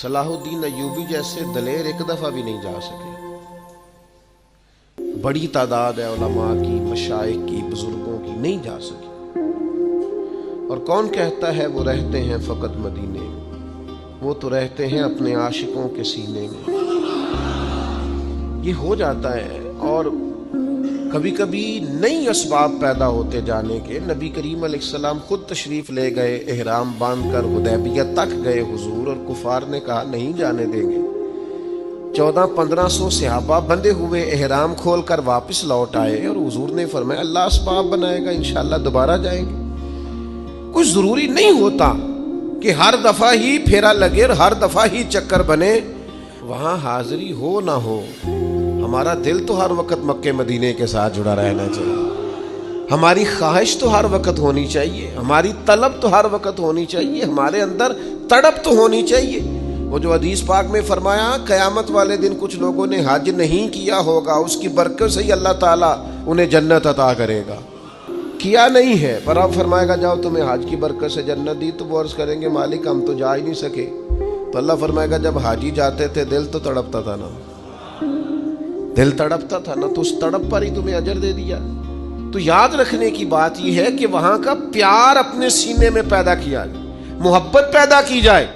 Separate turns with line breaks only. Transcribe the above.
صلاح الدین ایوبی جیسے دلیر ایک دفعہ بھی نہیں جا سکے. بڑی تعداد ہے علماء کی، مشائخ کی، بزرگوں کی، نہیں جا سکے. اور کون کہتا ہے وہ رہتے ہیں فقط مدینے میں؟ وہ تو رہتے ہیں اپنے عاشقوں کے سینے میں. یہ ہو جاتا ہے. اور کبھی کبھی نئی اسباب پیدا ہوتے جانے کے. نبی کریم علیہ السلام خود تشریف لے گئے، احرام باندھ کر حدیبیہ تک گئے حضور، اور کفار نے کہا نہیں جانے دیں گے. 1400-1500 صحابہ بندے ہوئے احرام کھول کر واپس لوٹ آئے، اور حضور نے فرمایا اللہ اسباب بنائے گا، انشاءاللہ دوبارہ جائیں گے. کچھ ضروری نہیں ہوتا کہ ہر دفعہ ہی پھیرا لگے اور ہر دفعہ ہی چکر بنے. وہاں حاضری ہو نہ ہو، ہمارا دل تو ہر وقت مکے مدینے کے ساتھ جڑا رہنا چاہیے. ہماری خواہش تو ہر وقت ہونی چاہیے، ہماری طلب تو ہر وقت ہونی چاہیے، ہمارے اندر تڑپ تو ہونی چاہیے. وہ جو حدیث پاک میں فرمایا قیامت والے دن کچھ لوگوں نے حج نہیں کیا ہوگا، اس کی برکت سے ہی اللہ تعالیٰ انہیں جنت عطا کرے گا. کیا نہیں ہے پر اب فرمائے گا جاؤ تمہیں حج کی برکت سے جنت دی، تو وہ عرض کریں گے مالک ہم تو جا ہی نہیں سکے. تو اللہ فرمائے گا جب حاجی جاتے تھے دل تو تڑپتا تھا نا، دل تڑپتا تھا نا، تو اس تڑپ پر ہی تمہیں اجر دے دیا. تو یاد رکھنے کی بات یہ ہے کہ وہاں کا پیار اپنے سینے میں پیدا کیا جائے، محبت پیدا کی جائے.